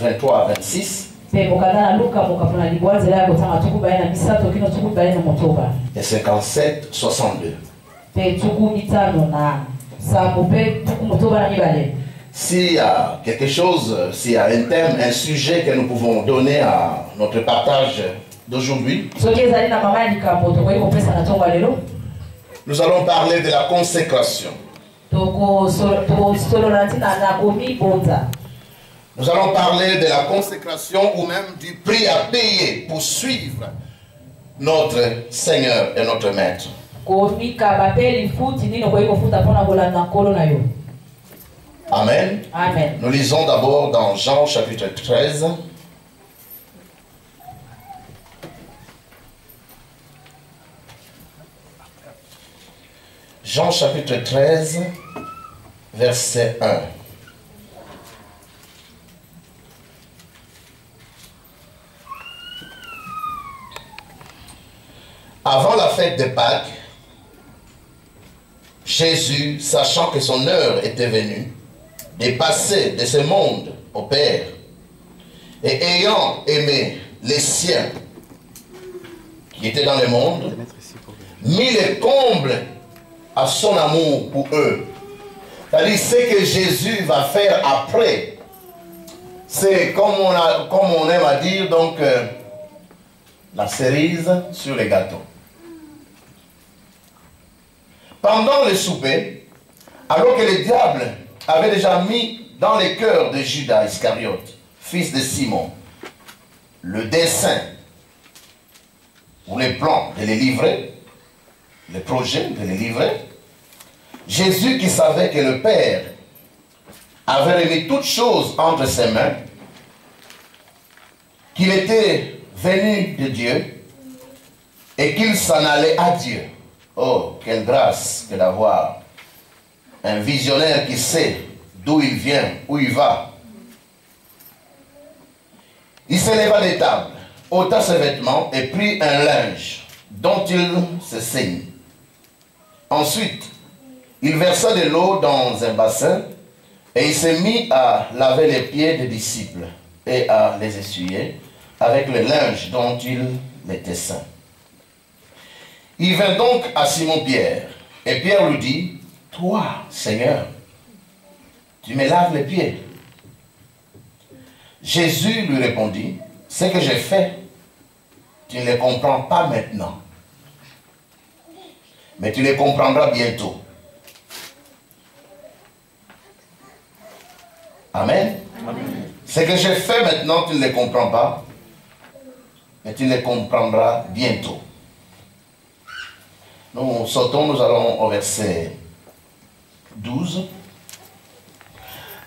23 à 26. Et 57, 62. S'il y a quelque chose, s'il y a un thème, un sujet que nous pouvons donner à notre partage d'aujourd'hui, nous allons parler de la consécration. Nous allons parler de la consécration ou même du prix à payer pour suivre notre Seigneur et notre Maître. Amen. Amen. Nous lisons d'abord dans Jean chapitre 13. Jean chapitre 13, verset 1. Avant la fête de Pâques, Jésus, sachant que son heure était venue, de passer de ce monde au Père, et ayant aimé les siens qui étaient dans le monde, mit le comble à son amour pour eux. C'est-à-dire ce que Jésus va faire après. C'est comme on aime à dire, donc, la cerise sur les gâteaux. Pendant le souper, alors que le diable avait déjà mis dans le cœur de Judas Iscariote, fils de Simon, le dessein ou le plan de les livrer, le projet de les livrer, Jésus, qui savait que le Père avait remis toutes choses entre ses mains, qu'il était venu de Dieu et qu'il s'en allait à Dieu. Oh, quelle grâce que d'avoir un visionnaire qui sait d'où il vient, où il va. Il se leva des tables, ôta ses vêtements et prit un linge dont il se ceignit. Ensuite, il versa de l'eau dans un bassin et il se mit à laver les pieds des disciples et à les essuyer avec le linge dont il était ceint. Il vint donc à Simon-Pierre, et Pierre lui dit, « Toi, Seigneur, tu me laves les pieds. » Jésus lui répondit, « Ce que j'ai fait, tu ne le comprends pas maintenant, mais tu le comprendras bientôt. » Amen. Amen. Ce que j'ai fait maintenant, tu ne le comprends pas, mais tu le comprendras bientôt. Nous sautons, nous allons au verset 12.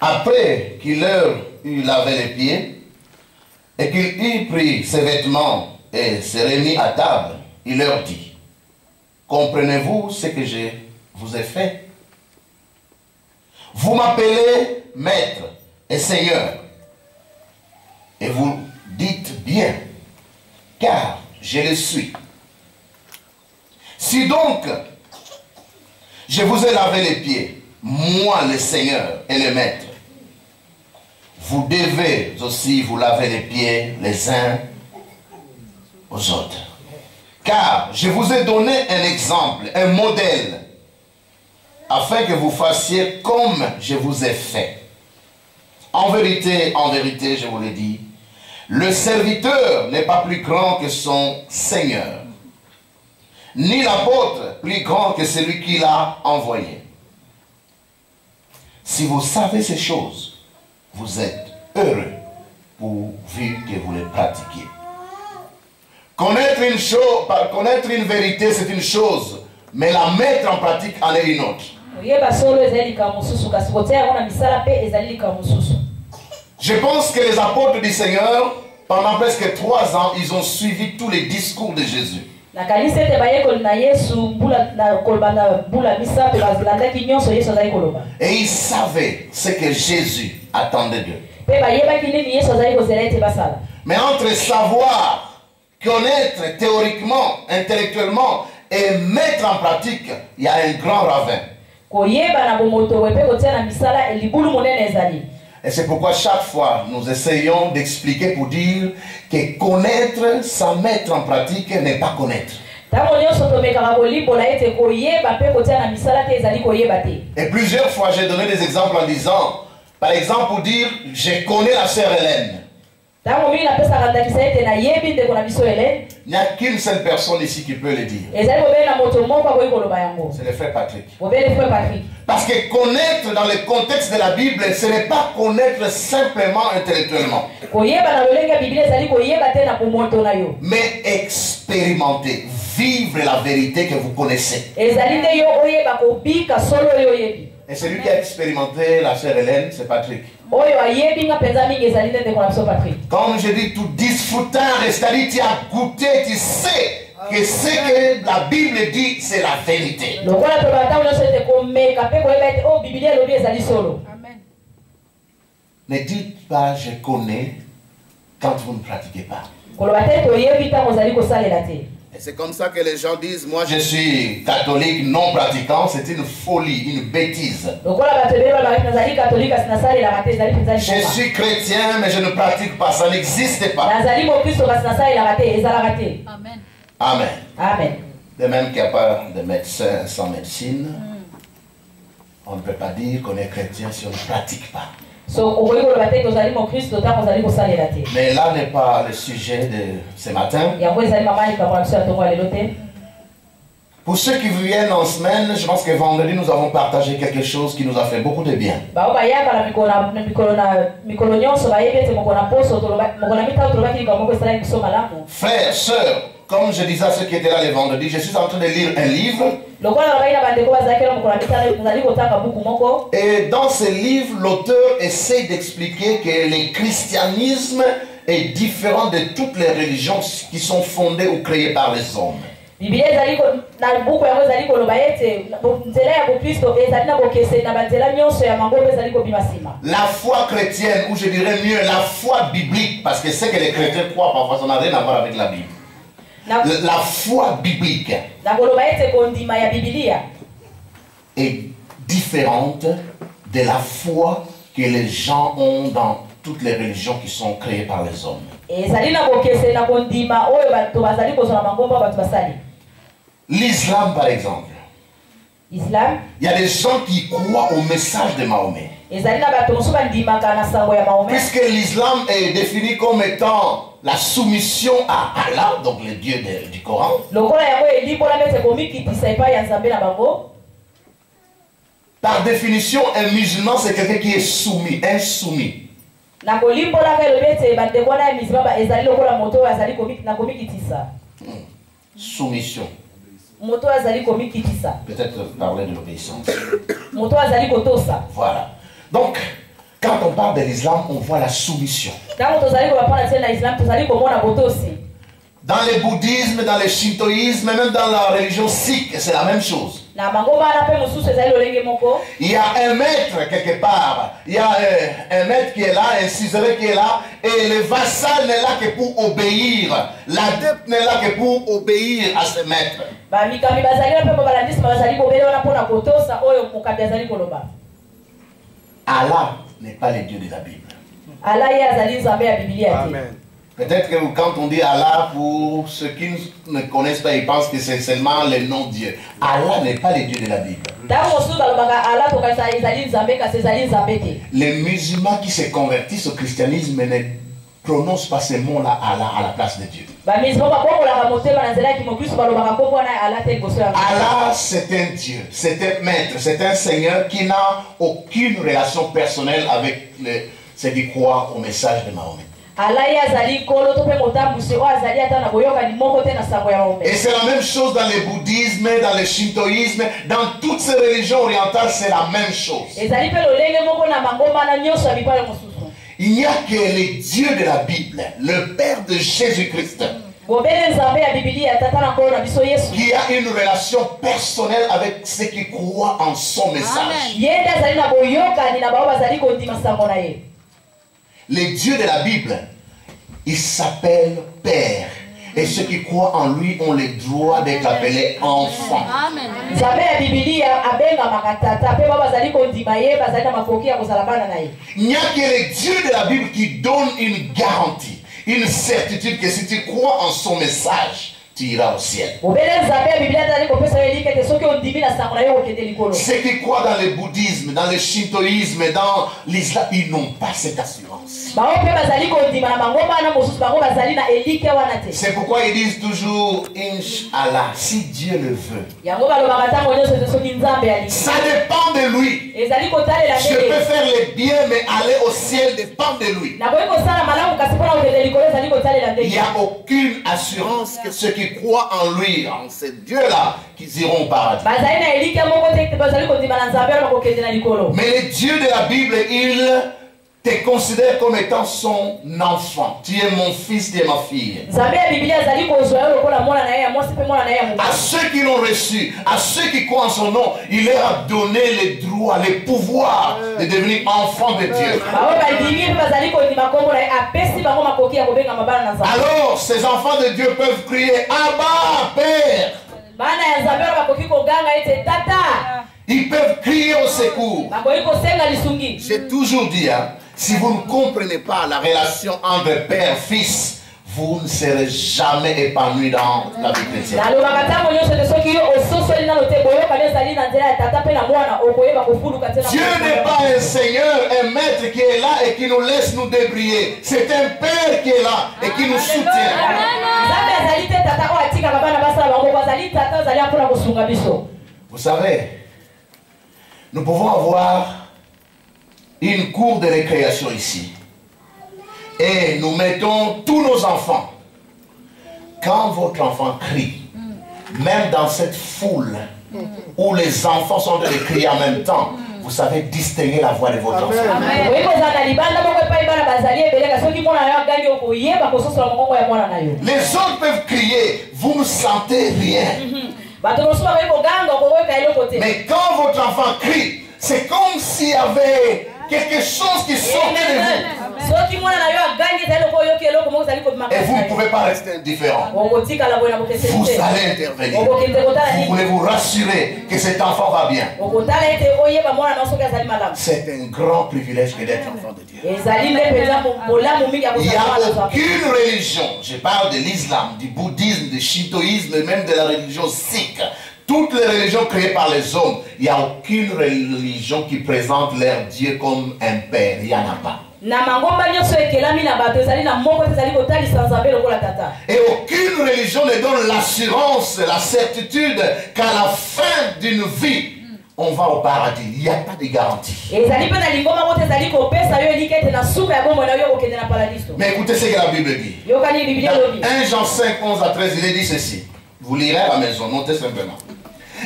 Après qu'il leur eut lavé les pieds et qu'il eut pris ses vêtements et se remis à table, il leur dit, « Comprenez-vous ce que je vous ai fait? Vous m'appelez Maître et Seigneur, et vous dites bien, car je le suis. Si donc je vous ai lavé les pieds, moi le Seigneur et le Maître, vous devez aussi vous laver les pieds les uns aux autres. Car je vous ai donné un exemple, un modèle, afin que vous fassiez comme je vous ai fait. En vérité, je vous le dis, le serviteur n'est pas plus grand que son Seigneur, ni l'apôtre plus grand que celui qui l'a envoyé. Si vous savez ces choses, vous êtes heureux pourvu que vous les pratiquiez. Connaître une vérité, c'est une chose, mais la mettre en pratique en est une autre. Je pense que les apôtres du Seigneur, pendant presque 3 ans, ils ont suivi tous les discours de Jésus. Et ils savaient ce que Jésus attendait d'eux. Mais entre savoir, connaître théoriquement, intellectuellement et mettre en pratique, il y a un grand ravin. Et c'est pourquoi chaque fois nous essayons d'expliquer pour dire que connaître sans mettre en pratique n'est pas connaître. Et plusieurs fois j'ai donné des exemples en disant, par exemple pour dire je connais la sœur Hélène. Il n'y a qu'une seule personne ici qui peut le dire. C'est le frère Patrick. Parce que connaître dans le contexte de la Bible, ce n'est pas connaître simplement intellectuellement. Mais expérimenter, vivre la vérité que vous connaissez. Et celui qui a expérimenté la sœur Hélène, c'est Patrick. Comme je dis, tout disfrutant, c'est-à-dire tu as goûté, tu sais que ce que la Bible dit, c'est la vérité. Ne dites pas je connais quand vous ne pratiquez pas. Et c'est comme ça que les gens disent, moi je suis catholique non pratiquant, c'est une folie, une bêtise. Je suis chrétien mais je ne pratique pas, ça n'existe pas. Amen. Amen. Amen. De même qu'il n'y a pas de médecin sans médecine, on ne peut pas dire qu'on est chrétien si on ne pratique pas. Mais là n'est pas le sujet de ce matin. Pour ceux qui viennent en semaine, je pense que vendredi nous avons partagé quelque chose qui nous a fait beaucoup de bien. Frères, sœurs, comme je disais à ceux qui étaient là le vendredi, je suis en train de lire un livre. Et dans ce livre, l'auteur essaie d'expliquer que le christianisme est différent de toutes les religions qui sont fondées ou créées par les hommes. La foi chrétienne, ou je dirais mieux la foi biblique, parce que ce que les chrétiens croient parfois, ça n'a rien à voir avec la Bible. La foi biblique est différente de la foi que les gens ont dans toutes les religions qui sont créées par les hommes. L'islam par exemple. Il y a des gens qui croient au message de Mahomet. Puisque l'islam est défini comme étant la soumission à Allah, donc le Dieu du Coran. Par définition, un musulman c'est quelqu'un qui est soumis, insoumis. Soumission. Peut-être parler de l'obéissance. Voilà. Donc, quand on parle de l'islam, on voit la soumission. Dans le bouddhisme, dans le shintoïsme, même dans la religion sikh, c'est la même chose. Il y a un maître quelque part, il y a un maître qui est là, un ciselé qui est là, et le vassal n'est là que pour obéir. L'adepte n'est là que pour obéir à ce maître. Allah n'est pas le Dieu de la Bible. Amen. Peut-être que quand on dit Allah, pour ceux qui ne connaissent pas, ils pensent que c'est seulement le nom Dieu. Allah n'est pas le Dieu de la Bible. Les musulmans qui se convertissent au christianisme ne prononcent pas ce mot-là Allah à la place de Dieu. Allah, c'est un Dieu, c'est un maître, c'est un Seigneur qui n'a aucune relation personnelle avec ceux qui croient au message de Mahomet. Et c'est la même chose dans le bouddhisme, dans le shintoïsme, dans toutes ces religions orientales, c'est la même chose. Il n'y a que le Dieu de la Bible, le Père de Jésus-Christ, qui a une relation personnelle avec ceux qui croient en son message. Le Dieu de la Bible, il s'appelle Père. Et ceux qui croient en lui ont le droit d'être appelés enfants. Amen. Il n'y a que le Dieu de la Bible qui donne une garantie, une certitude que si tu crois en son message, tu iras au ciel. Ceux qui croient dans le bouddhisme, dans le shintoïsme, dans l'islam, ils n'ont pas cette assurance. C'est pourquoi ils disent toujours Inch'Allah, si Dieu le veut. Ça dépend de lui. Je peux faire le bien, mais aller au ciel dépend de lui. Il n'y a aucune assurance que ceux qui croient en lui, en ce Dieu-là, qu'ils iront au paradis. Mais le Dieu de la Bible, il te considère comme étant son enfant. Tu es mon fils, tu es ma fille. À ceux qui l'ont reçu, à ceux qui croient en son nom, il leur a donné le droit, le pouvoir de devenir enfants de Dieu. Alors, ces enfants de Dieu peuvent crier Abba, Père. Ils peuvent crier au secours. J'ai toujours dit, si vous ne comprenez pas la relation entre père et fils, vous ne serez jamais épanoui dans la vie chrétienne. Dieu n'est pas un Seigneur, un maître qui est là et qui nous laisse nous débrouiller. C'est un Père qui est là et qui nous soutient. Vous savez, nous pouvons avoir une cour de récréation ici. Et nous mettons tous nos enfants. Quand votre enfant crie, même dans cette foule où les enfants sont de crier en même temps, vous savez distinguer la voix de votre enfant. Les autres peuvent crier, vous ne sentez rien. Mais quand votre enfant crie, c'est comme s'il y avait quelque chose qui sortait de vous. Et vous ne pouvez pas rester indifférent. Vous allez intervenir. Vous voulez vous rassurer que cet enfant va bien. C'est un grand privilège que d'être enfant de Dieu. Il n'y a aucune religion, je parle de l'islam, du bouddhisme, du shintoïsme, même de la religion sikh. Toutes les religions créées par les hommes, il n'y a aucune religion qui présente leur Dieu comme un père. Il n'y en a pas. Et aucune religion ne donne l'assurance, la certitude qu'à la fin d'une vie, on va au paradis. Il n'y a pas de garantie. Mais écoutez ce que la Bible dit. Dans 1 Jean 5, 11 à 13, il est dit ceci. Vous lirez à la maison, notez simplement.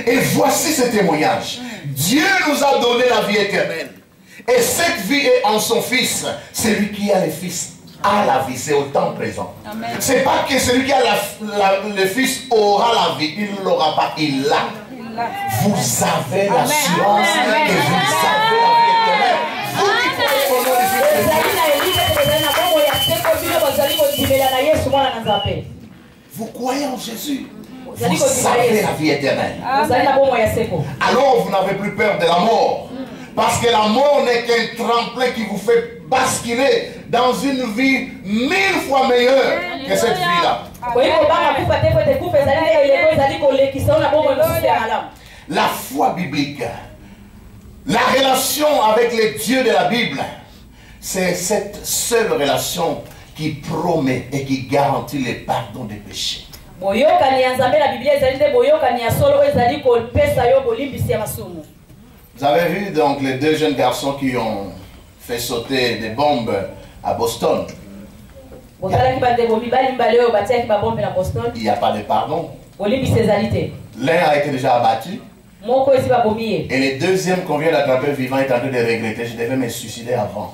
Et voici ce témoignage. Dieu nous a donné la vie éternelle. Et cette vie est en son Fils. Celui qui a le Fils a la vie. C'est au temps présent. C'est pas que celui qui a le Fils aura la vie. Il ne l'aura pas. Il l'a. Vous avez l'assurance que vous avez la vie éternelle. Vous qui croyez au nom de Jésus. Vous croyez en Jésus. Vous avez la vie éternelle. Alors vous n'avez plus peur de la mort. Parce que la mort n'est qu'un tremplin qui vous fait basculer dans une vie 1000 fois meilleure que cette vie-là. La foi biblique, la relation avec le Dieu de la Bible, c'est cette seule relation qui promet et qui garantit le pardon des péchés. Vous avez vu donc les deux jeunes garçons qui ont fait sauter des bombes à Boston. Il n'y a pas de pardon. L'un a été déjà abattu. Et le deuxième qu'on vient d'attraper vivant est en train de regretter. Je devais me suicider avant.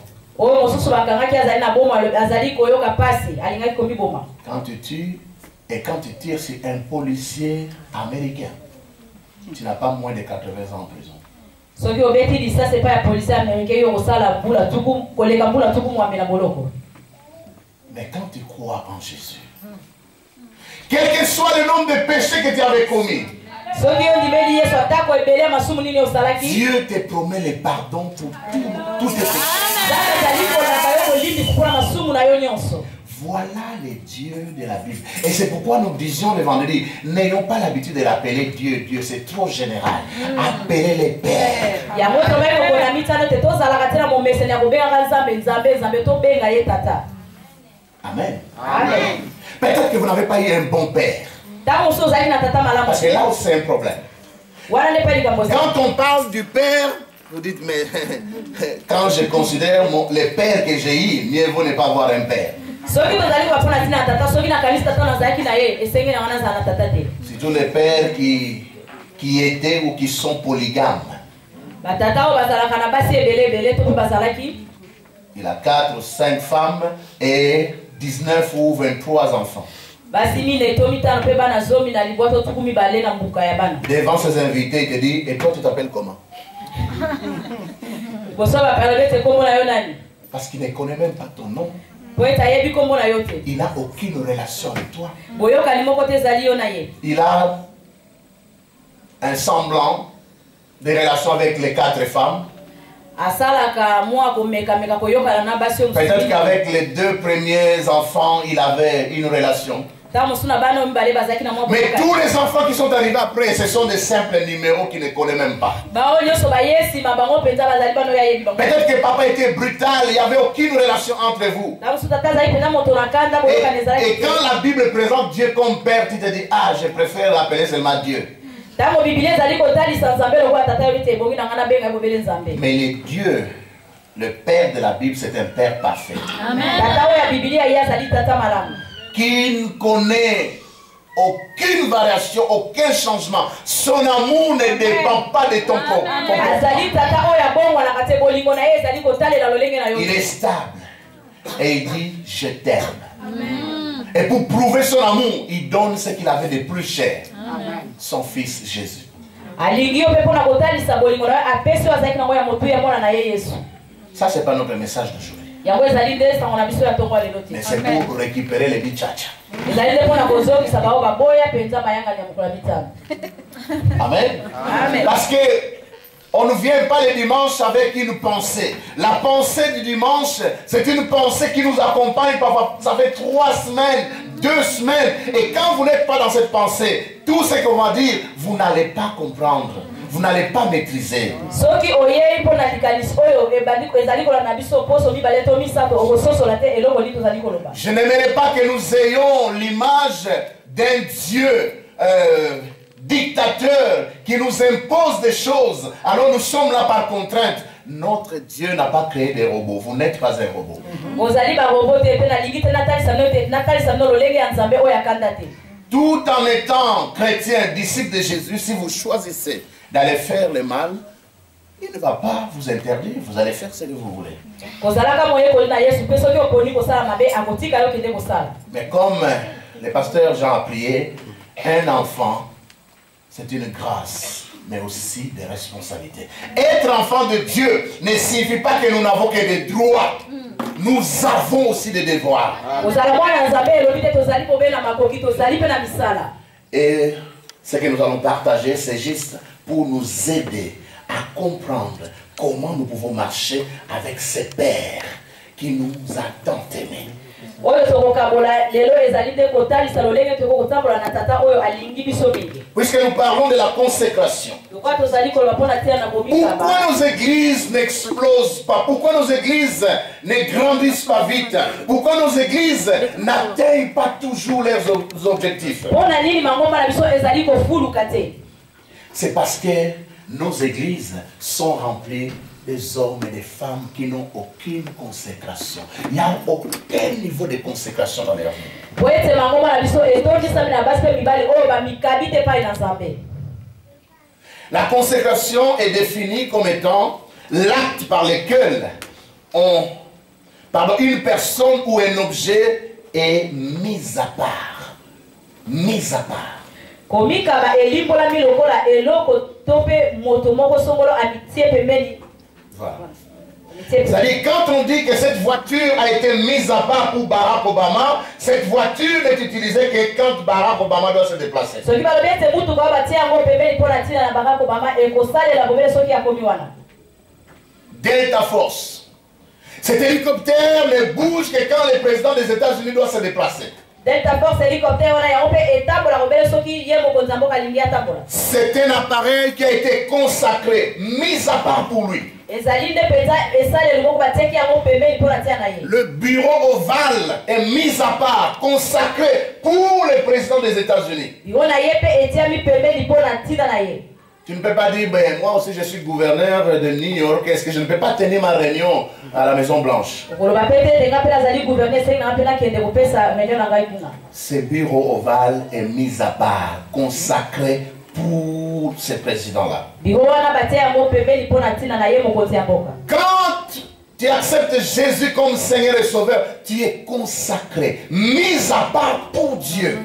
Quand tu tues et quand tu tires sur un policier américain, tu n'as pas moins de 80 ans en prison. Mais quand tu crois en Jésus, Quel que soit le nombre de péchés que tu avais commis, Dieu te promet le pardon pour tous tes péchés. Voilà les dieux de la Bible. Et c'est pourquoi nous disions le vendredi, n'ayons pas l'habitude de l'appeler Dieu. Dieu, c'est trop général. Appelez les pères. Amen. Amen. Peut-être que vous n'avez pas eu un bon père. Parce que là aussi c'est un problème. Quand on parle du père, vous dites, mais quand je considère les pères que j'ai eu, mieux vaut ne pas avoir un père. Surtout les pères qui étaient ou qui sont polygames. Il a 4 ou 5 femmes et 19 ou 23 enfants. Devant ses invités, il te dit, et toi tu t'appelles comment? Parce qu'il ne connaît même pas ton nom. Il n'a aucune relation avec toi. Il a un semblant de relation avec les 4 femmes. Peut-être qu'avec les 2 premiers enfants, il avait une relation. Mais tous les enfants qui sont arrivés après, ce sont des simples numéros qu'il ne connaît même pas. Peut-être que papa était brutal, il n'y avait aucune relation entre vous. Et quand la Bible présente Dieu comme père, tu te dis, ah, je préfère l'appeler seulement Dieu. Mais le Dieu, le Père de la Bible, c'est un Père parfait. Amen. Qui ne connaît aucune variation, aucun changement. Son amour ne dépend pas de ton comportement. Il est stable. Et il dit, je t'aime. Et pour prouver son amour, il donne ce qu'il avait de plus cher. Amen. Son fils Jésus. Ça, c'est pas notre message d'aujourd'hui. Mais c'est pour récupérer les bichacha. Amen. Amen. Parce que on ne vient pas le dimanche avec une pensée. La pensée du dimanche, c'est une pensée qui nous accompagne parfois. Ça fait 3 semaines, 2 semaines. Et quand vous n'êtes pas dans cette pensée, tout ce qu'on va dire, vous n'allez pas comprendre. Vous n'allez pas maîtriser. Je n'aimerais pas que nous ayons l'image d'un Dieu dictateur qui nous impose des choses. Alors nous sommes là par contrainte. Notre Dieu n'a pas créé des robots. Vous n'êtes pas un robot. Tout en étant chrétien, disciple de Jésus, si vous choisissez d'aller faire le mal, il ne va pas vous interdire. Vous allez faire ce que vous voulez. Mais comme le pasteur Jean a prié, un enfant, c'est une grâce, mais aussi des responsabilités. Être enfant de Dieu ne signifie pas que nous n'avons que des droits. Nous avons aussi des devoirs. Et ce que nous allons partager, c'est juste pour nous aider à comprendre comment nous pouvons marcher avec ce Père qui nous a tant aimés. Puisque nous parlons de la consécration, pourquoi nos églises n'explosent pas? Pourquoi nos églises ne grandissent pas vite? Pourquoi nos églises n'atteignent pas toujours leurs objectifs? C'est parce que nos églises sont remplies des hommes et des femmes qui n'ont aucune consécration. Il n'y a aucun niveau de consécration dans leur vie. La consécration est définie comme étant l'acte par lequel une personne ou un objet est mis à part. Mis à part. Voilà. C'est-à-dire, quand on dit que cette voiture a été mise à part pour Barack Obama, cette voiture n'est utilisée que quand Barack Obama doit se déplacer. Delta Force. Cet hélicoptère ne bouge que quand le président des États-Unis doit se déplacer. Delta Force hélicoptère c'est un appareil qui a été consacré, mis à part pour lui. Le bureau ovale est mis à part, consacré pour le président des États-Unis. Tu ne peux pas dire, ben, moi aussi je suis gouverneur de New York, est-ce que je ne peux pas tenir ma réunion à la Maison Blanche? Ce bureau ovale est mis à part, consacré pour ce président-là. Quand tu acceptes Jésus comme Seigneur et Sauveur, tu es consacré, mis à part pour Dieu.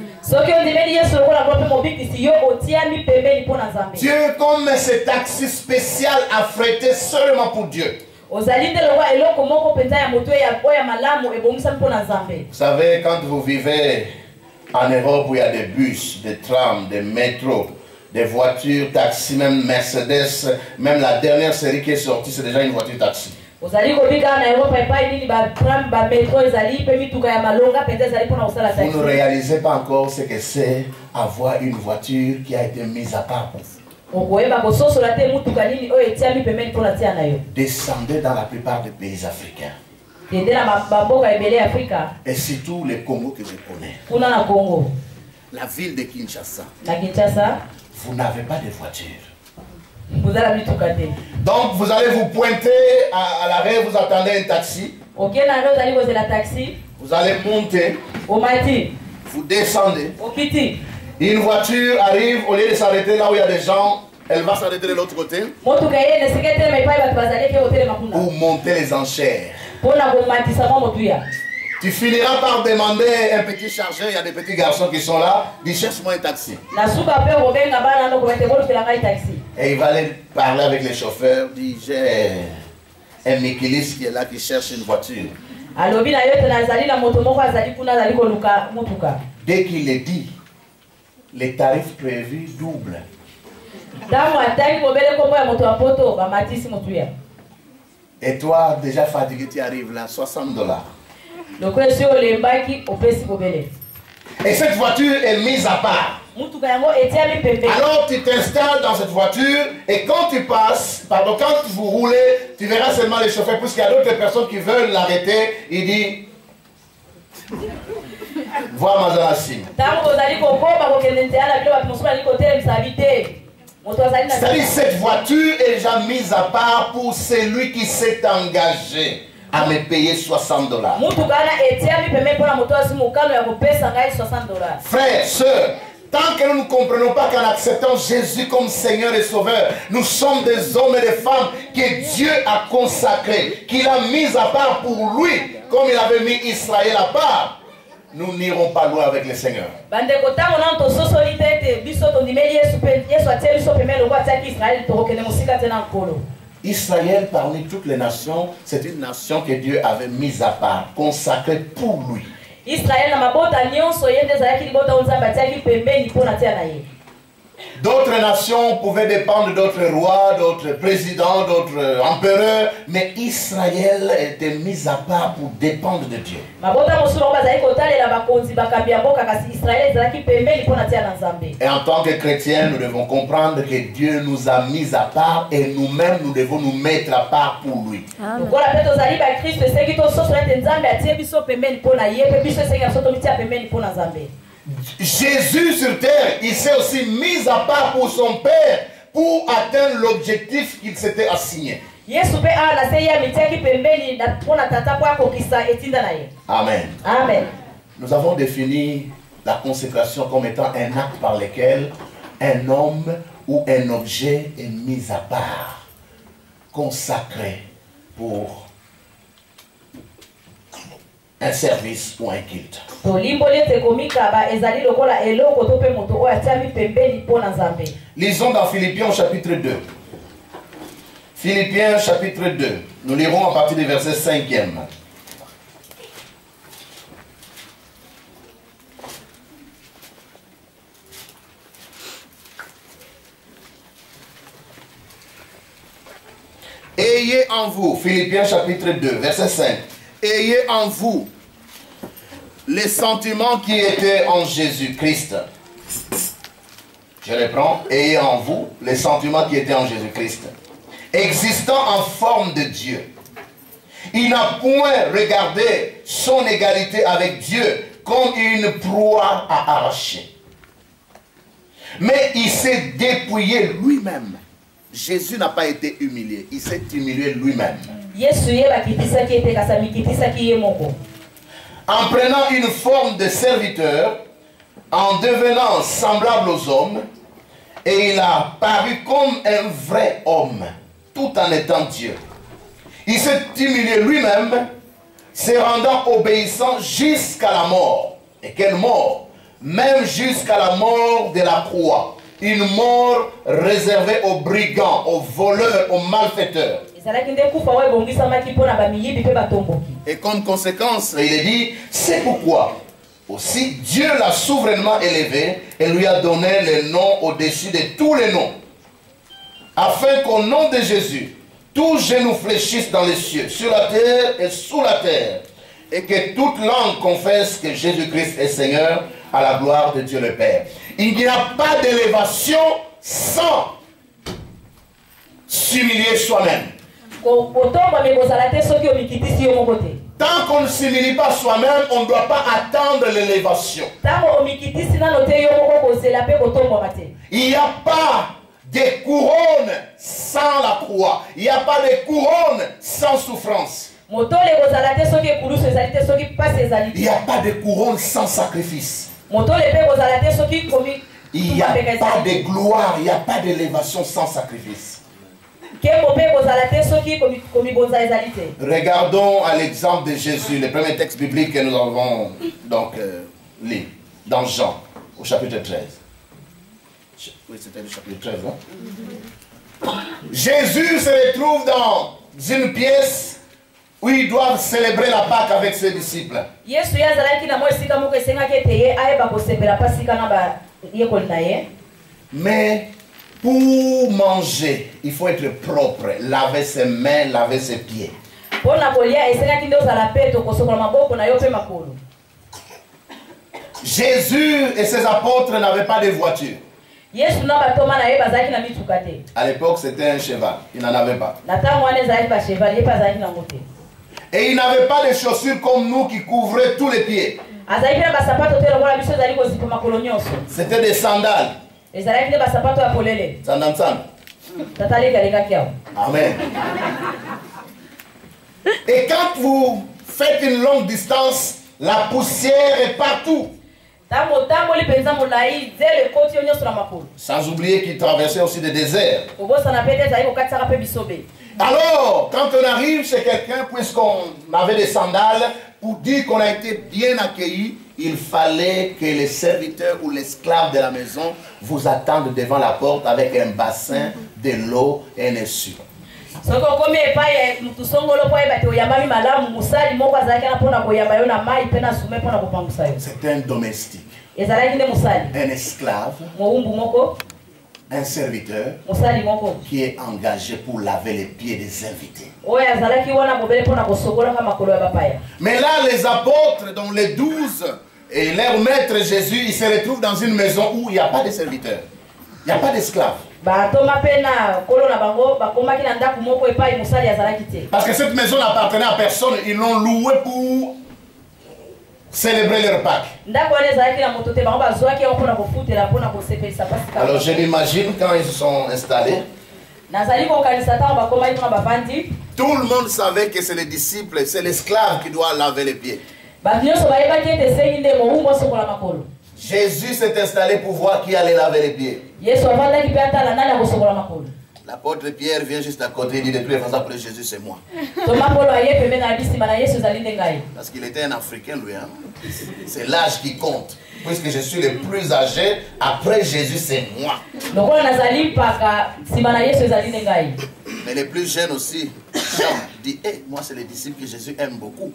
Dieu comme ce taxi spécial affrété seulement pour Dieu. Vous savez, quand vous vivez en Europe où il y a des bus, des trams, des métros, des voitures, taxis, même Mercedes, même la dernière série qui est sortie, c'est déjà une voiture taxi. Vous ne réalisez pas encore ce que c'est avoir une voiture qui a été mise à part pour vous. Descendez dans la plupart des pays africains. Et surtout les Congo que je connais. La ville de Kinshasa. Vous n'avez pas de voiture. Donc vous allez vous pointer à l'arrêt, vous attendez un taxi. Vous allez monter. Vous descendez. Une voiture arrive, au lieu de s'arrêter là où il y a des gens, elle va s'arrêter de l'autre côté. Pour monter les enchères. Tu finiras par demander un petit chargeur, il y a des petits garçons qui sont là, dis cherche-moi un taxi. Et il va aller parler avec les chauffeurs, dit j'ai un Mikilis qui est là qui cherche une voiture. Dès qu'il est dit, les tarifs prévus doublent. Et toi, déjà fatigué, tu arrives là, $60. Et cette voiture est mise à part. Alors tu t'installes dans cette voiture et quand tu passes, pardon, quand vous roulez, tu verras seulement les chauffeurs, puisqu'il y a d'autres personnes qui veulent l'arrêter. Il dit, vois Mazanassim. C'est-à-dire cette voiture est déjà mise à part pour celui qui s'est engagé à me payer $60. Frères, sœurs, tant que nous ne comprenons pas qu'en acceptant Jésus comme Seigneur et Sauveur, nous sommes des hommes et des femmes que Dieu a consacrés, qu'il a mis à part pour lui, comme il avait mis Israël à part, nous n'irons pas loin avec le Seigneur. Israël, parmi toutes les nations, c'est une nation que Dieu avait mise à part, consacrée pour lui. D'autres nations pouvaient dépendre d'autres rois, d'autres présidents, d'autres empereurs, mais Israël était mis à part pour dépendre de Dieu. Et en tant que chrétiens, nous devons comprendre que Dieu nous a mis à part et nous-mêmes, nous devons nous mettre à part pour lui. Jésus sur terre, il s'est aussi mis à part pour son Père pour atteindre l'objectif qu'il s'était assigné. Amen. Amen. Nous avons défini la consécration comme étant un acte par lequel un homme ou un objet est mis à part, consacré pour un service ou un culte. Lisons dans Philippiens au chapitre 2. Philippiens chapitre 2. Nous lirons à partir du verset 5e. Ayez en vous, Philippiens chapitre 2, verset 5. Ayez en vous les sentiments qui étaient en Jésus-Christ. Je reprends. Ayez en vous les sentiments qui étaient en Jésus-Christ, existant en forme de Dieu. Il n'a point regardé son égalité avec Dieu comme une proie à arracher. Mais il s'est dépouillé lui-même. Jésus n'a pas été humilié. Il s'est humilié lui-même. En prenant une forme de serviteur, en devenant semblable aux hommes, et il a paru comme un vrai homme, tout en étant Dieu. Il s'est humilié lui-même, se rendant obéissant jusqu'à la mort. Et quelle mort? Même jusqu'à la mort de la croix. Une mort réservée aux brigands, aux voleurs, aux malfaiteurs. Et comme conséquence, il est dit, c'est pourquoi aussi Dieu l'a souverainement élevé et lui a donné le nom au-dessus de tous les noms, afin qu'au nom de Jésus, tous genoux fléchissent dans les cieux, sur la terre et sous la terre, et que toute langue confesse que Jésus-Christ est Seigneur, à la gloire de Dieu le Père. Il n'y a pas d'élévation sans s'humilier soi-même. Tant qu'on ne s'humilie pas soi-même, on ne doit pas attendre l'élévation. Il n'y a pas de couronne sans la croix. Il n'y a pas de couronne sans souffrance. Il n'y a pas de couronne sans sacrifice. Il n'y a pas de gloire, il n'y a pas d'élévation sans sacrifice. Regardons à l'exemple de Jésus, le premier texte biblique que nous avons donc lu dans Jean, au chapitre 13. Oui, c'était le chapitre 13. Hein? Jésus se retrouve dans une pièce où ils doivent célébrer la Pâque avec ses disciples. Mais pour manger, il faut être propre, laver ses mains, laver ses pieds. Jésus et ses apôtres n'avaient pas de voiture. À l'époque, c'était un cheval. Il n'en avait pas. Et il n'avait pas de chaussures comme nous qui couvraient tous les pieds. C'était des sandales. Amen. Et quand vous faites une longue distance, la poussière est partout. Sans oublier qu'il traversait aussi des déserts. Alors, quand on arrive chez quelqu'un, puisqu'on avait des sandales, pour dire qu'on a été bien accueilli, il fallait que les serviteurs ou l'esclave de la maison vous attendent devant la porte avec un bassin, de l'eau et un essuie. C'est un domestique, un esclave, un serviteur qui est engagé pour laver les pieds des invités. Mais là, les apôtres, dont les 12 et leur maître Jésus, ils se retrouvent dans une maison où il n'y a pas de serviteurs, il n'y a pas d'esclaves. Parce que cette maison n'appartenait à personne, ils l'ont louée pour célébrer leur Pâques. Alors je l'imagine quand ils se sont installés. Tout le monde savait que c'est les disciples, c'est l'esclave qui doit laver les pieds. Jésus s'est installé pour voir qui allait laver les pieds. L'apôtre Pierre vient juste à côté et dit de toutes les façons après Jésus c'est moi. Parce qu'il était un Africain lui. Hein? C'est l'âge qui compte. Puisque je suis le plus âgé, après Jésus c'est moi. Mais les plus jeunes aussi, Jean dit, hey, moi c'est les disciples que Jésus aime beaucoup.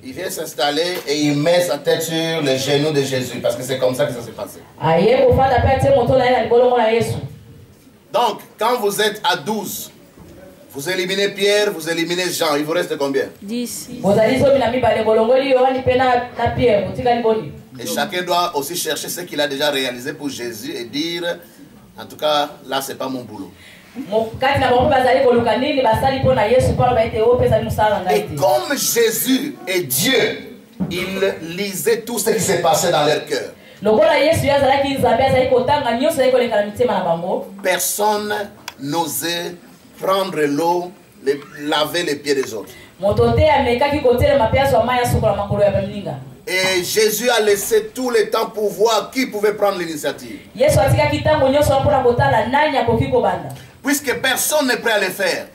Il vient s'installer et il met sa tête sur les genoux de Jésus parce que c'est comme ça que ça s'est passé. Donc, quand vous êtes à 12, vous éliminez Pierre, vous éliminez Jean, il vous reste combien? 10. Et chacun doit aussi chercher ce qu'il a déjà réalisé pour Jésus et dire, en tout cas, là, c'est pas mon boulot. Et comme Jésus est Dieu, il lisait tout ce qui s'est passé dans leur cœur. Personne n'osait prendre l'eau, laver les pieds des autres. Et Jésus a laissé tout le temps pour voir qui pouvait prendre l'initiative. Puisque personne n'est prêt à le faire,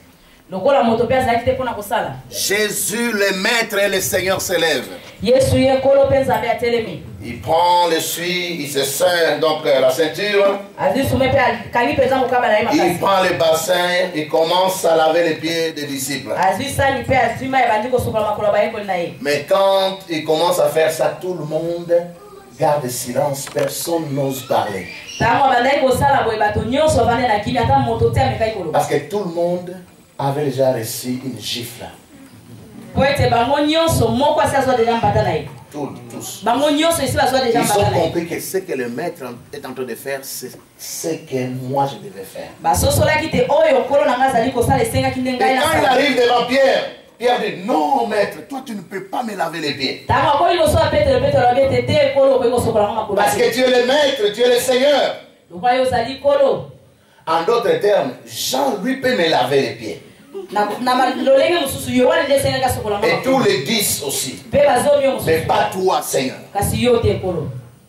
Jésus, le Maître et le Seigneur s'élève. Il prend le suie, il se ceint donc la ceinture. Il prend le bassin, il commence à laver les pieds des disciples. Mais quand il commence à faire ça, tout le monde garde silence, personne n'ose parler. Parce que tout le monde avait déjà reçu une gifle. Tous. Ils ont compris que ce que le maître est en train de faire, c'est ce que moi je devais faire. Et quand il arrive devant Pierre, Pierre dit, non maître, toi tu ne peux pas me laver les pieds. Parce que tu es le maître, tu es le Seigneur. En d'autres termes, Jean lui peut me laver les pieds. Et tous les 10 aussi. Mais pas toi, Seigneur.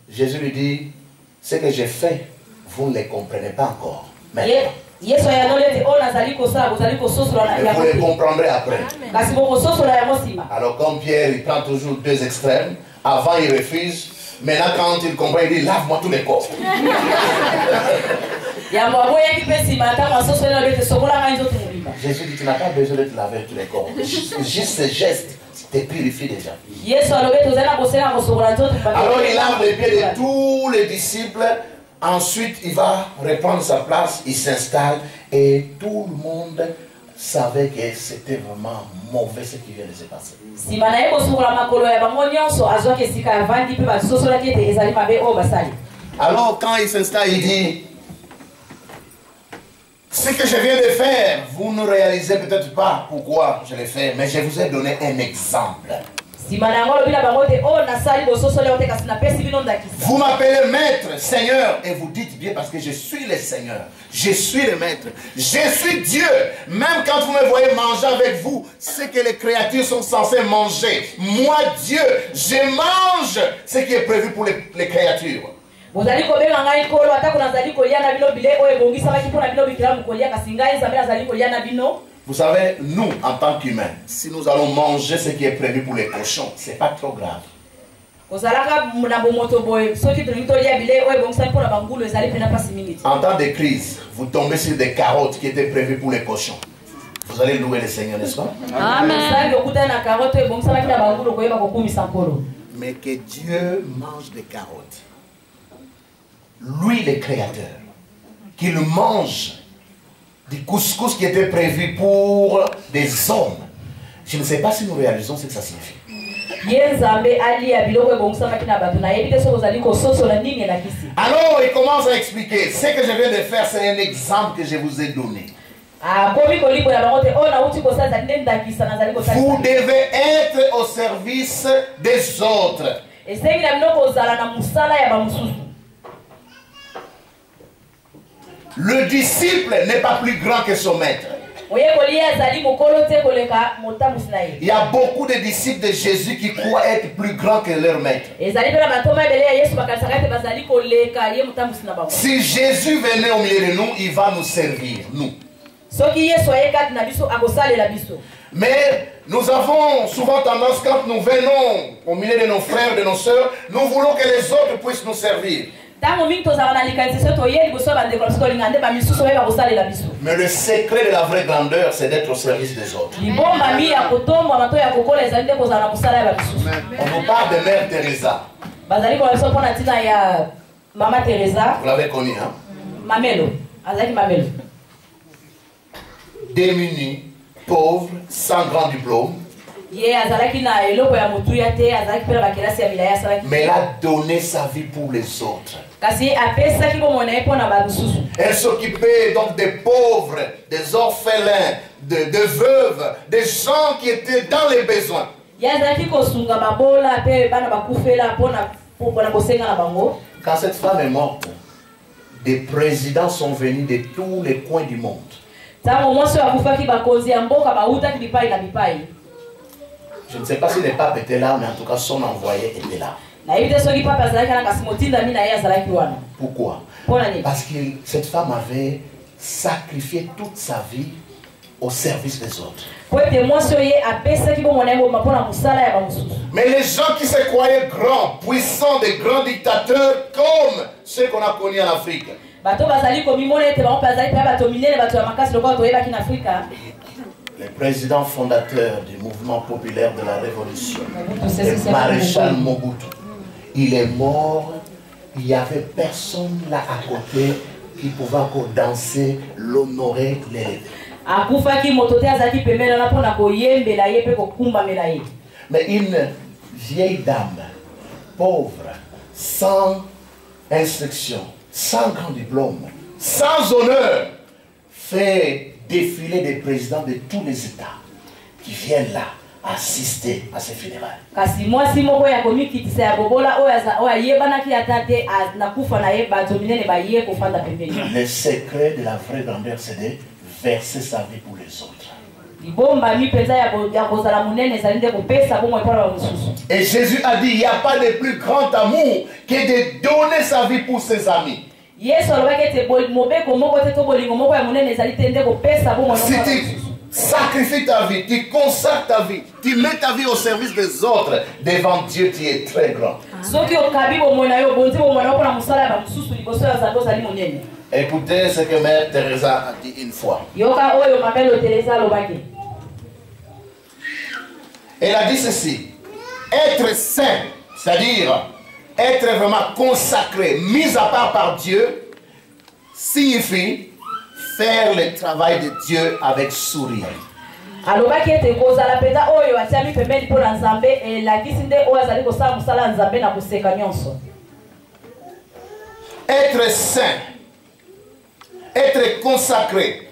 Jésus lui dit, ce que j'ai fait, vous ne le comprenez pas encore. Mais vous le comprendrez après. Alors comme Pierre, il prend toujours deux extrêmes. Avant, il refuse. Maintenant, quand il comprend, il dit, lave-moi tous les corps. Jésus dit, tu n'as pas besoin de te laver tous les corps. Juste ce geste te purifie déjà. Alors il lave les pieds de tous les disciples. Ensuite, il va reprendre sa place, il s'installe. Et tout le monde savait que c'était vraiment mauvais ce qui vient de se passer. Alors quand il s'installe, il dit, ce que je viens de faire, vous ne réalisez peut-être pas pourquoi je l'ai fait, mais je vous ai donné un exemple. Vous m'appelez maître, Seigneur, et vous dites bien parce que je suis le Seigneur, je suis le maître, je suis Dieu. Même quand vous me voyez manger avec vous, ce que les créatures sont censées manger, moi Dieu, je mange ce qui est prévu pour les créatures. Vous savez, nous, en tant qu'humains, si nous allons manger ce qui est prévu pour les cochons, ce n'est pas trop grave. En temps de crise, vous tombez sur des carottes qui étaient prévues pour les cochons. Vous allez louer le Seigneur, n'est-ce pas? Amen. Mais que Dieu mange des carottes. Lui, le Créateur, qu'il mange du couscous qui était prévu pour des hommes. Je ne sais pas si nous réalisons ce que ça signifie. Alors, il commence à expliquer. Ce que je viens de faire, c'est un exemple que je vous ai donné. Vous devez être au service des autres. Le disciple n'est pas plus grand que son maître. Il y a beaucoup de disciples de Jésus qui croient être plus grands que leur maître. Si Jésus venait au milieu de nous, il va nous servir, nous. Mais nous avons souvent tendance, quand nous venons au milieu de nos frères, de nos sœurs, nous voulons que les autres puissent nous servir. Mais le secret de la vraie grandeur, c'est d'être au service des autres. On vous parle de Mère Teresa. Maman Teresa. Vous l'avez connue, hein? Mamelo. Mamelo. Démunie, pauvre, sans grand diplôme. Mais elle a donné sa vie pour les autres. Elle s'occupait donc des pauvres, des orphelins, de veuves, des gens qui étaient dans les besoins. Quand cette femme est morte, des présidents sont venus de tous les coins du monde. Je ne sais pas si les papes étaient là, mais en tout cas son envoyé était là. Pourquoi? Parce que cette femme avait sacrifié toute sa vie au service des autres. Mais les gens qui se croyaient grands, puissants, des grands dictateurs comme ceux qu'on a connus en Afrique, le président fondateur du mouvement populaire de la Révolution, le maréchal Mobutu, il est mort, il n'y avait personne là à côté qui pouvait encore danser, l'honorer, l'élever. Mais une vieille dame, pauvre, sans instruction, sans grand diplôme, sans honneur, fait défiler des présidents de tous les États qui viennent là assister à ces funérailles. Le secret de la vraie grandeur, c'est de verser sa vie pour les autres. Et Jésus a dit, il n'y a pas de plus grand amour que de donner sa vie pour ses amis. Si tu sacrifies ta vie, tu consacres ta vie, tu mets ta vie au service des autres, devant Dieu tu es très grand. Écoutez ce que Mère Teresa a dit une fois. Elle a dit ceci: être saint, c'est-à-dire être vraiment consacré, mis à part par Dieu, signifie faire le travail de Dieu avec sourire. Être saint, être consacré,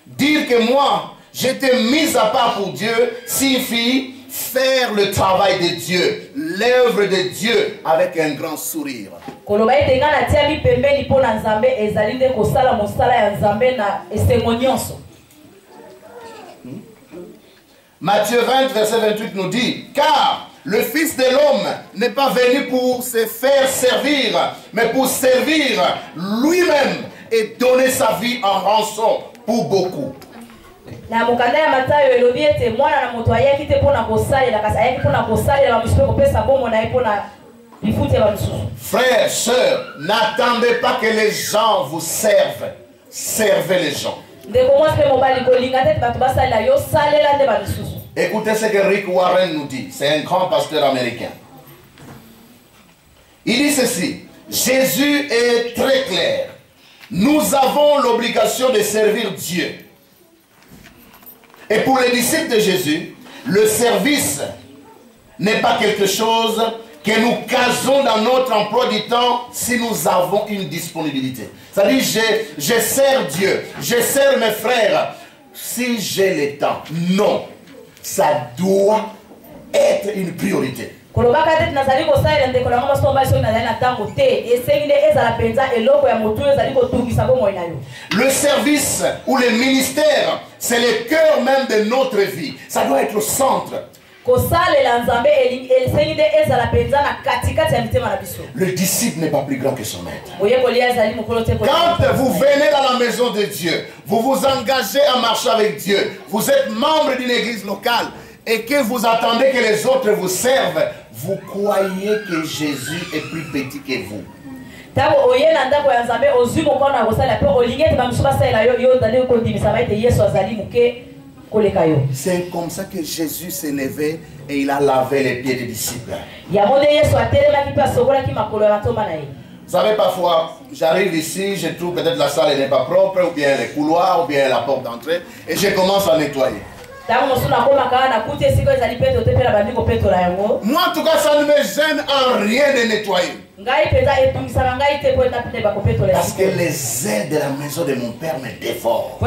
dire que moi j'étais mis à part pour Dieu, signifie faire le travail de Dieu, l'œuvre de Dieu avec un grand sourire. Matthieu 20, verset 28 nous dit: car le Fils de l'homme n'est pas venu pour se faire servir, mais pour servir lui-même et donner sa vie en rançon pour beaucoup. Frères, sœurs, n'attendez pas que les gens vous servent. Servez les gens. Écoutez ce que Rick Warren nous dit. C'est un grand pasteur américain. Il dit ceci: Jésus est très clair. Nous avons l'obligation de servir Dieu. Et pour les disciples de Jésus, le service n'est pas quelque chose que nous casons dans notre emploi du temps si nous avons une disponibilité. C'est-à-dire, je sers Dieu, je sers mes frères si j'ai le temps. Non, ça doit être une priorité. Le service ou le ministère, c'est le cœur même de notre vie. Ça doit être au centre. Le disciple n'est pas plus grand que son maître. Quand vous venez dans la maison de Dieu, vous vous engagez à marcher avec Dieu, vous êtes membre d'une église locale et que vous attendez que les autres vous servent, vous croyez que Jésus est plus petit que vous. Tabo oyena ndako ya Nzambe ozumo kona kosala pe olingete bamusuba sala yo dale ko ndimisa baite Yesu azali muke koleka yo. C'est comme ça que Jésus s'est levé et il a lavé les pieds des disciples. Ya monde Yesu atelema ki pa sokola ki makolo ya tomba na ye. Vous savez, parfois, j'arrive ici, je trouve peut-être la salle n'est pas propre, ou bien les couloirs, ou bien la porte d'entrée, et je commence à nettoyer. Moi, en tout cas, ça ne me gêne en rien de nettoyer. Parce que les ailes de la maison de mon père me dévorent.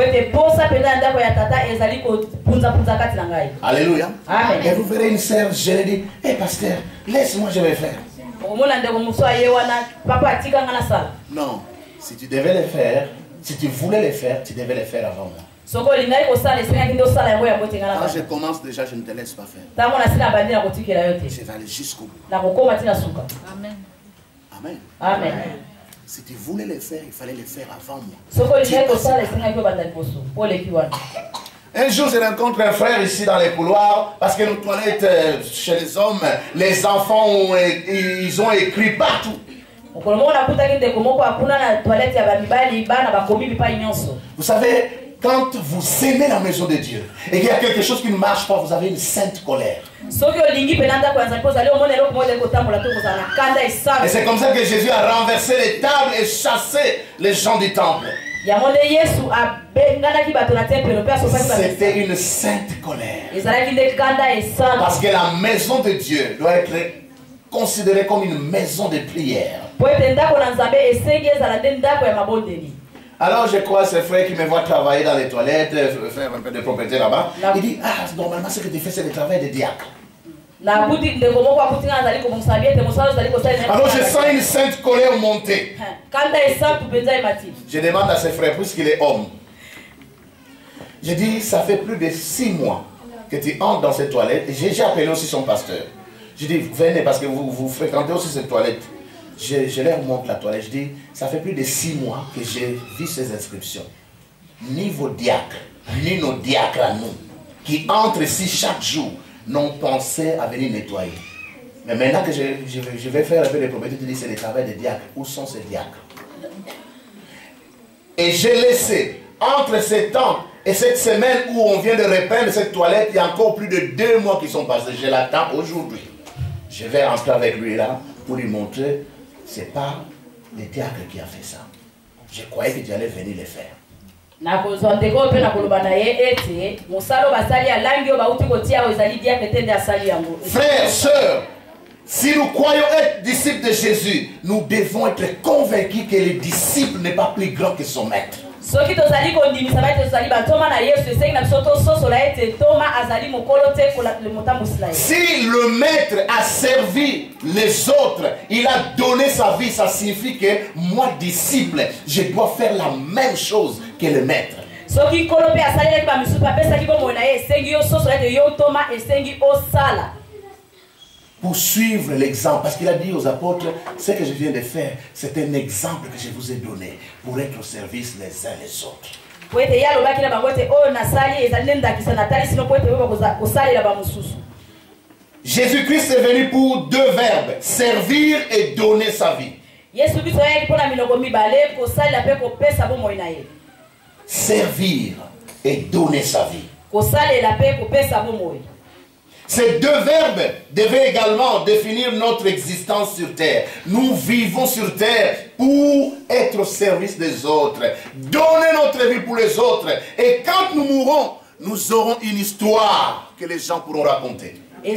Alléluia. Amen. Et vous verrez une sœur, je lui dis, hé pasteur, laisse-moi, je vais faire. Non, si tu devais le faire, si tu voulais le faire, tu devais le faire avant moi. Quand je commence déjà, je ne te laisse pas faire. Je vais aller jusqu'au bout. Amen. Amen. Amen. Si tu voulais le faire, il fallait le faire avant moi. Un jour, je rencontre un frère ici dans les couloirs, parce que nos toilettes chez les hommes, les enfants, ils ont écrit partout. Vous savez, quand vous aimez la maison de Dieu et qu'il y a quelque chose qui ne marche pas, vous avez une sainte colère. Et c'est comme ça que Jésus a renversé les tables et chassé les gens du temple. C'était une sainte colère. Parce que la maison de Dieu doit être considérée comme une maison de prière. Alors je crois ce frère qui me voit travailler dans les toilettes, faire un peu de propriété là-bas. Il dit, ah, normalement ce que tu fais c'est le travail de diacre. Alors je sens une sainte colère monter. Je demande à ce frère, puisqu'il est homme. Je dis, ça fait plus de 6 mois que tu entres dans cette toilette. J'ai appelé aussi son pasteur. Je dis, venez parce que vous fréquentez aussi cette toilette. Je leur montre la toilette. Je dis, ça fait plus de 6 mois que j'ai vu ces inscriptions. Ni vos diacres, ni nos diacres à nous, qui entrent ici chaque jour, n'ont pensé à venir nettoyer. Mais maintenant que je vais faire un peu de propriété, tu dis, c'est le travail des diacres. Où sont ces diacres? Et j'ai laissé, entre ce temps et cette semaine où on vient de repeindre cette toilette, il y a encore plus de 2 mois qui sont passés. Je l'attends aujourd'hui. Je vais rentrer avec lui là pour lui montrer. C'est pas le diacre qui a fait ça. Je croyais que tu allais venir le faire. Frères, sœurs, si nous croyons être disciples de Jésus, nous devons être convaincus que le disciple n'est pas plus grand que son maître. Si le maître a servi les autres, il a donné sa vie, ça signifie que moi, disciple, je dois faire la même chose que le maître. Pour suivre l'exemple, parce qu'il a dit aux apôtres, ce que je viens de faire, c'est un exemple que je vous ai donné pour être au service les uns les autres. Jésus-Christ est venu pour 2 verbes, servir et donner sa vie. Servir et donner sa vie. Ces 2 verbes devaient également définir notre existence sur terre. Nous vivons sur terre pour être au service des autres, donner notre vie pour les autres. Et quand nous mourrons, nous aurons une histoire que les gens pourront raconter. Et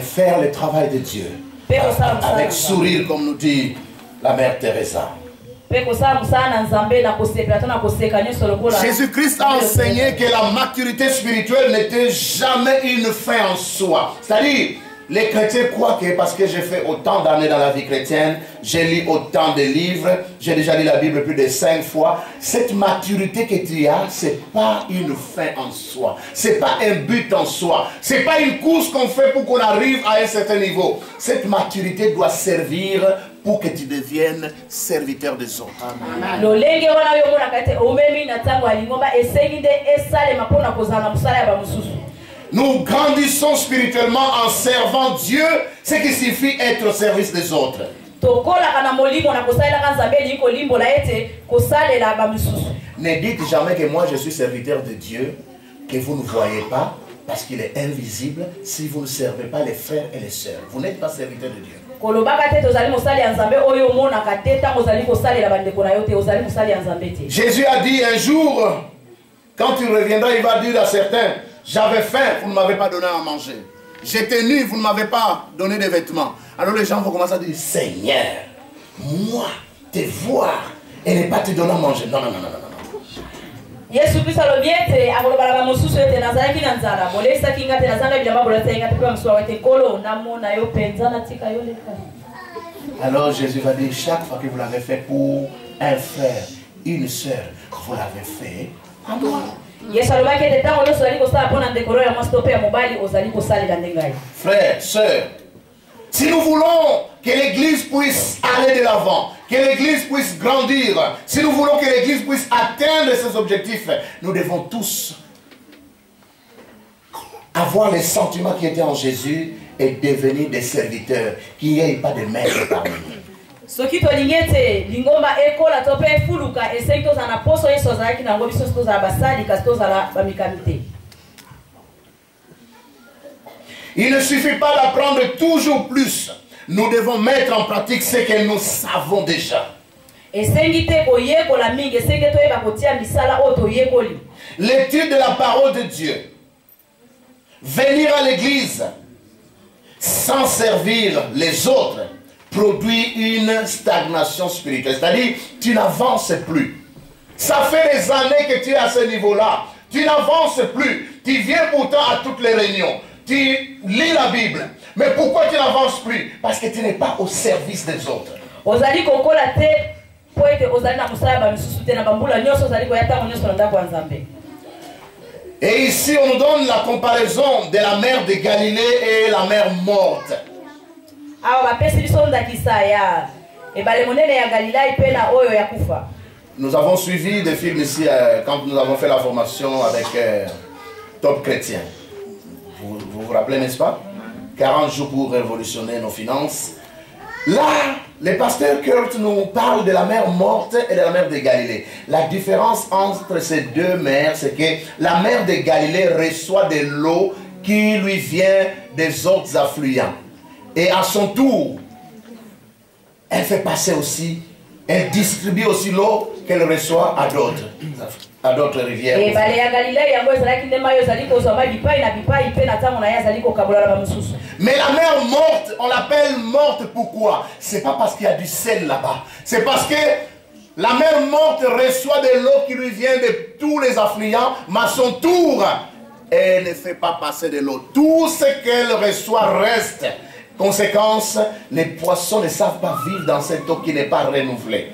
faire le travail de Dieu avec sourire, comme nous dit la mère Teresa. Jésus-Christ a enseigné que la maturité spirituelle n'était jamais une fin en soi. C'est-à-dire, les chrétiens croient que parce que j'ai fait autant d'années dans la vie chrétienne, j'ai lu autant de livres, j'ai déjà lu la Bible plus de 5 fois. Cette maturité que tu as, ce n'est pas une fin en soi. Ce n'est pas un but en soi. Ce n'est pas une course qu'on fait pour qu'on arrive à un certain niveau. Cette maturité doit servir pour que tu deviennes serviteur des autres. Amen. Nous grandissons spirituellement en servant Dieu, ce qui signifie être au service des autres. Ne dites jamais que moi je suis serviteur de Dieu, que vous ne voyez pas, parce qu'il est invisible, si vous ne servez pas les frères et les sœurs. Vous n'êtes pas serviteur de Dieu. Jésus a dit un jour, quand il reviendra, il va dire à certains, j'avais faim, vous ne m'avez pas donné à manger. J'étais nu, vous ne m'avez pas donné de vêtements. Alors les gens vont commencer à dire, Seigneur, moi, te voir et ne pas te donner à manger. Non, non, non, non, non. Yesu Kristo alobiete akolobala mususu yote nazalaki na nzala bolesa kinga te nazanga bilamba bolesa inga te kwa msuwa wete kolo namona yo penza na tika yo leka. Alors Jésus va dire chaque fois que vous l'avez fait pour un frère, une sœur, vous l'avez fait à moi. Yesu alobaki ete tango nyonso ozali kosala mpona ndekolo ya mwasi to mpe ya mobali ozali kosalela nde ngai. Frères, sœurs, si nous voulons que l'Église puisse aller de l'avant, que l'Église puisse grandir, si nous voulons que l'Église puisse atteindre ses objectifs, nous devons tous avoir les sentiments qui étaient en Jésus et devenir des serviteurs, qu'il n'y ait pas de maître parmi nous. Soki tolingi ete lingomba ekola to mpe efuluka esengeli tozala na poso Yesu azalaki nango biso tozala basali kasi tozala bamikami te. Il ne suffit pas d'apprendre toujours plus. Nous devons mettre en pratique ce que nous savons déjà. L'étude de la parole de Dieu. Venir à l'église sans servir les autres produit une stagnation spirituelle. C'est-à-dire, tu n'avances plus. Ça fait des années que tu es à ce niveau-là. Tu n'avances plus. Tu viens pourtant à toutes les réunions. Tu lis la Bible. Mais pourquoi tu n'avances plus? Parce que tu n'es pas au service des autres. Et ici, on nous donne la comparaison de la mer de Galilée et la mer morte. Nous avons suivi des films ici quand nous avons fait la formation avec Top Chrétien. Vous vous rappelez, n'est-ce pas? 40 jours pour révolutionner nos finances. Là, le pasteur Kurt nous parle de la mer morte et de la mer de Galilée. La différence entre ces deux mers, c'est que la mer de Galilée reçoit de l'eau qui lui vient des autres affluents. Et à son tour, elle fait passer aussi, elle distribue aussi l'eau qu'elle reçoit à d'autres rivières. Mais la mer morte, on l'appelle morte pourquoi? C'est pas parce qu'il y a du sel là-bas. C'est parce que la mer morte reçoit de l'eau qui lui vient de tous les affluents, mais à son tour, elle ne fait pas passer de l'eau. Tout ce qu'elle reçoit reste. Conséquence, les poissons ne savent pas vivre dans cette eau qui n'est pas renouvelée.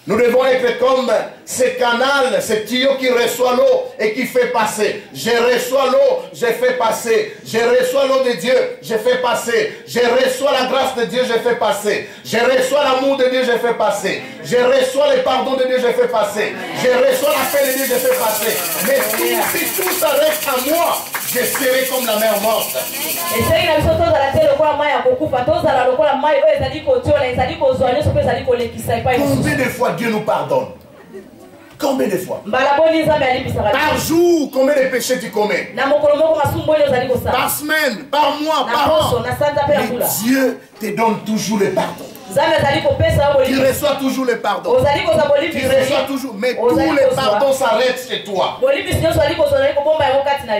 Nous devons être comme ce canal, ce tuyau qui reçoit l'eau et qui fait passer. Je reçois l'eau, je fais passer. Je reçois l'eau de Dieu, je fais passer. Je reçois la grâce de Dieu, je fais passer. Je reçois l'amour de Dieu, je fais passer. Je reçois le pardon de Dieu, je fais passer. Je reçois la paix de Dieu, je fais passer. Mais si tout ça reste à moi, je serai comme la mer morte. Combien de fois Dieu nous pardonne? Combien de fois? Par jour, combien de péchés tu commets? Par semaine, par mois, par an. Mais Dieu te donne toujours le pardon. Tu reçois toujours le pardon. Tu reçois toujours. Mais tous les pardons s'arrêtent chez toi.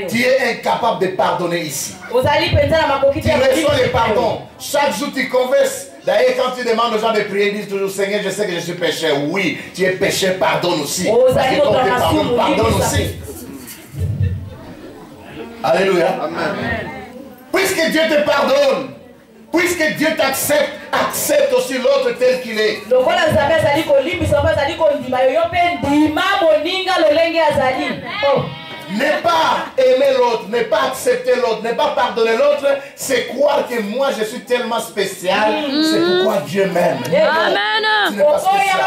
Tu es incapable de pardonner ici. Tu reçois le pardon. Chaque jour tu converses. D'ailleurs, quand tu demandes aux gens de prier, ils disent toujours, Seigneur, je sais que je suis pécheur. Oui, tu es pécheur, pardonne aussi. Parce que quand tu pardonne aussi. Alléluia. Amen. Puisque Dieu te pardonne, puisque Dieu t'accepte, accepte aussi l'autre tel qu'il est. Ne pas aimer l'autre, ne pas accepter l'autre, ne pas pardonner l'autre, c'est croire que moi je suis tellement spécial, c'est pourquoi Dieu m'aime. Amen. Tu n'es pas spécial.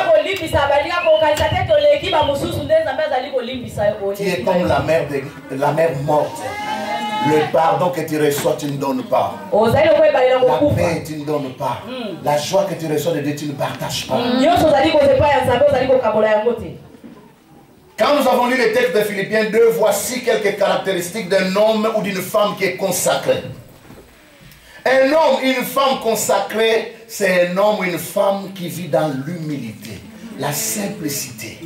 Tu es comme la mer morte. Le pardon que tu reçois, tu ne donnes pas. La paix, tu ne donnes pas. La joie que tu reçois de Dieu, tu ne partages pas. Quand nous avons lu le texte de Philippiens 2, voici quelques caractéristiques d'un homme ou d'une femme qui est consacré. Un homme, une femme consacrée, c'est un homme ou une femme qui vit dans l'humilité, la simplicité.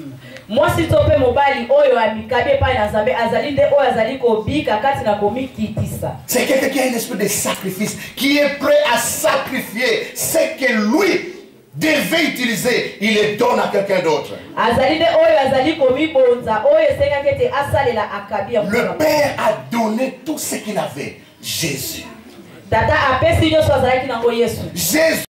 Moi si topé mobali oyo amikabe pa na Nzambe azali nde oyo azali kobika kati na komikitisa. C'est quelqu'un qui a un esprit de sacrifice, qui est prêt à sacrifier ce que lui devait utiliser, il le donne à quelqu'un d'autre. Le Père a donné tout ce qu'il avait. Jésus. Jésus